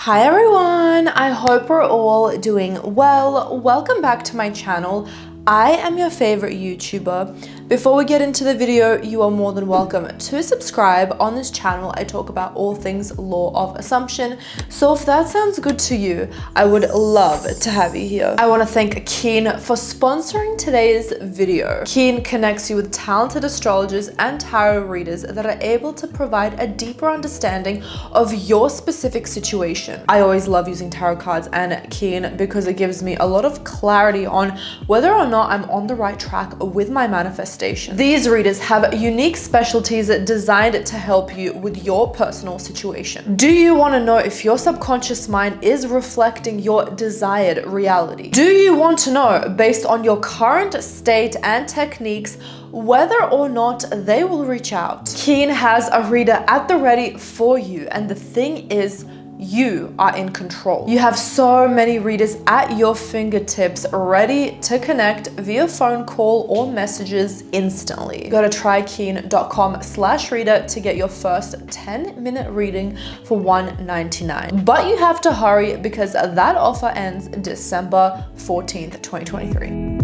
Hi everyone, I hope we're all doing well. Welcome back to my channel. I am your favorite YouTuber. Before we get into the video, you are more than welcome to subscribe. On this channel, I talk about all things law of assumption. So if that sounds good to you, I would love to have you here. I want to thank Keen for sponsoring today's video. Keen connects you with talented astrologers and tarot readers that are able to provide a deeper understanding of your specific situation. I always love using tarot cards and Keen because it gives me a lot of clarity on whether or not I'm on the right track with my manifestation. These readers have unique specialties designed to help you with your personal situation. Do you want to know if your subconscious mind is reflecting your desired reality? Do you want to know, based on your current state and techniques, whether or not they will reach out? Keen has a reader at the ready for you, and the thing is, you are in control. You have so many readers at your fingertips ready to connect via phone call or messages instantly. Go to trykeen.com/Rita to get your first 10-minute reading for $1.99. But you have to hurry because that offer ends December 14th, 2023.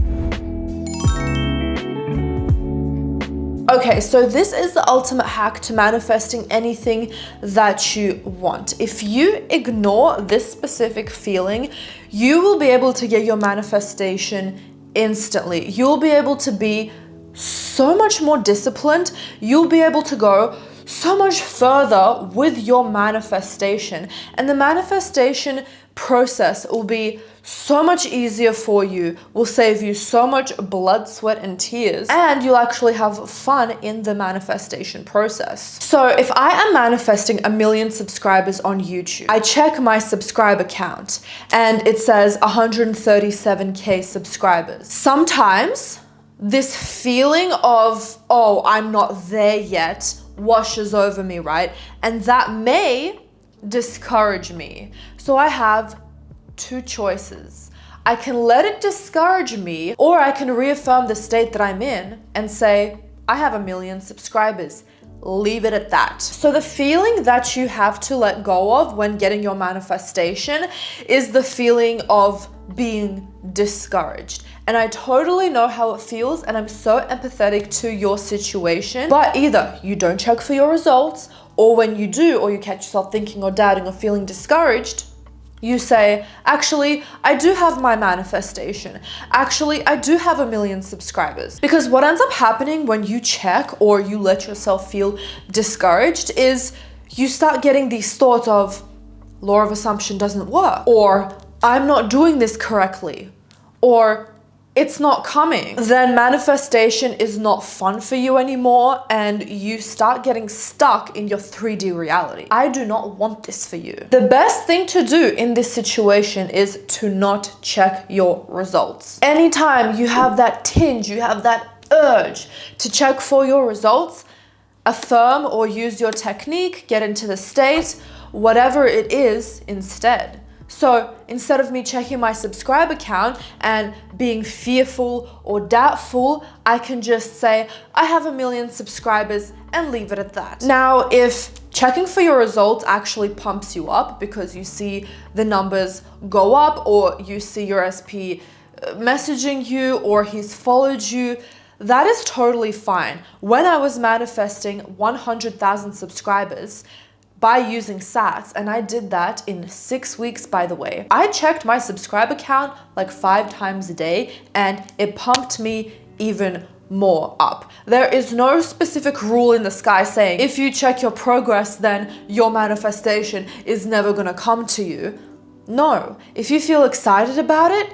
Okay, so this is the ultimate hack to manifesting anything that you want. If you ignore this specific feeling, you will be able to get your manifestation instantly. You'll be able to be so much more disciplined. You'll be able to go so much further with your manifestation, and the manifestation process will be so much easier for you, will save you so much blood, sweat, and tears, and you'll actually have fun in the manifestation process. So if I am manifesting 1 million subscribers on YouTube, I check my subscriber count and it says 137K subscribers. Sometimes this feeling of, oh, I'm not there yet, washes over me, right? And that may discourage me. So I have two choices. I can let it discourage me, or I can reaffirm the state that I'm in and say, I have 1 million subscribers. Leave it at that. So the feeling that you have to let go of when getting your manifestation is the feeling of being discouraged. And I totally know how it feels, and I'm so empathetic to your situation. But either you don't check for your results, or when you do, or you catch yourself thinking or doubting or feeling discouraged, you say, actually, I do have my manifestation. Actually, I do have 1 million subscribers. Because what ends up happening when you check or you let yourself feel discouraged is you start getting these thoughts of, law of assumption doesn't work, or I'm not doing this correctly, or it's not coming. Then manifestation is not fun for you anymore, and you start getting stuck in your 3D reality. I do not want this for you. The best thing to do in this situation is to not check your results. Anytime you have that tinge, you have that urge to check for your results, affirm or use your technique, get into the state, whatever it is instead. So instead of me checking my subscriber count and being fearful or doubtful, I can just say, I have 1 million subscribers and leave it at that. Now, if checking for your results actually pumps you up because you see the numbers go up, or you see your SP messaging you, or he's followed you, that is totally fine. When I was manifesting 100,000 subscribers, by using SATs, and I did that in 6 weeks, by the way. I checked my subscriber count like 5 times a day, and it pumped me even more up. There is no specific rule in the sky saying if you check your progress, then your manifestation is never gonna come to you. No, if you feel excited about it,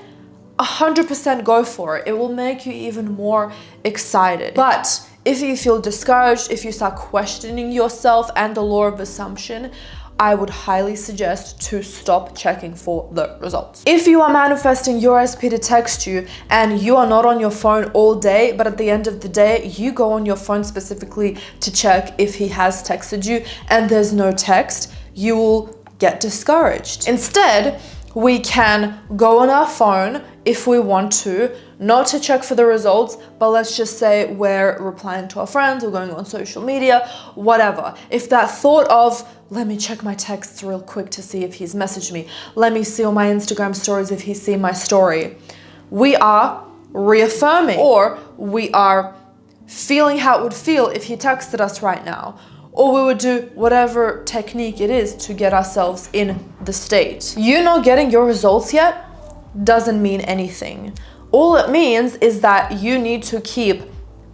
100% go for it. It will make you even more excited. But if you feel discouraged, if you start questioning yourself and the law of assumption, I would highly suggest to stop checking for the results. If you are manifesting your SP to text you and you are not on your phone all day, but at the end of the day, you go on your phone specifically to check if he has texted you and there's no text, you will get discouraged. Instead, we can go on our phone if we want to, not to check for the results, but let's just say we're replying to our friends or going on social media, whatever. If that thought of let me check my texts real quick to see if he's messaged me. Let me see all my Instagram stories if he's seen my story. We are reaffirming, or we are feeling how it would feel if he texted us right now. Or we would do whatever technique it is to get ourselves in the state. You not getting your results yet doesn't mean anything. All it means is that you need to keep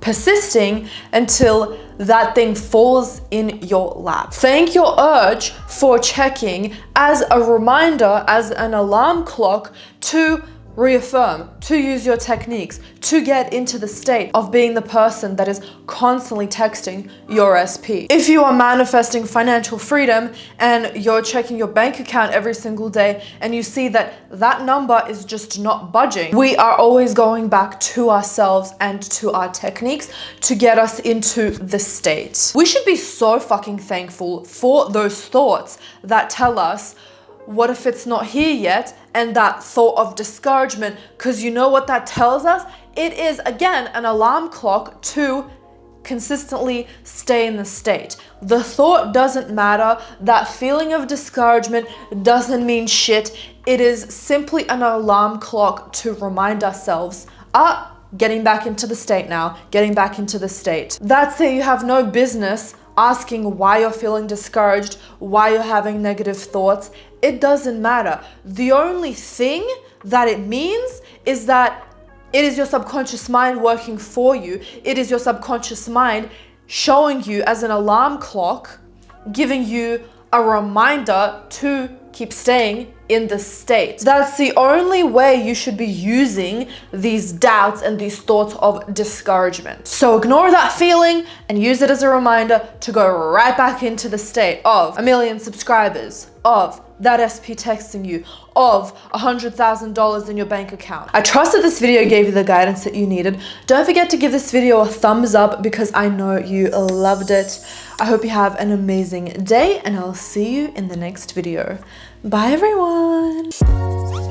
persisting until that thing falls in your lap. Thank your urge for checking as a reminder, as an alarm clock to reaffirm, to use your techniques, to get into the state of being the person that is constantly texting your SP. If you are manifesting financial freedom and you're checking your bank account every single day and you see that that number is just not budging, we are always going back to ourselves and to our techniques to get us into the state. We should be so fucking thankful for those thoughts that tell us, what if it's not here yet? And that thought of discouragement, because you know what that tells us? It is, again, an alarm clock to consistently stay in the state. The thought doesn't matter. That feeling of discouragement doesn't mean shit. It is simply an alarm clock to remind ourselves, getting back into the state now, getting back into the state. That's it. You have no business asking why you're feeling discouraged, why you're having negative thoughts. It doesn't matter. The only thing that it means is that it is your subconscious mind working for you. It is your subconscious mind showing you as an alarm clock, giving you a reminder to keep staying in the state. That's the only way you should be using these doubts and these thoughts of discouragement. So ignore that feeling and use it as a reminder to go right back into the state of 1 million subscribers, of that SP texting you, of $100,000 in your bank account. I trust that this video gave you the guidance that you needed. Don't forget to give this video a thumbs up because I know you loved it. I hope you have an amazing day and I'll see you in the next video. Bye everyone.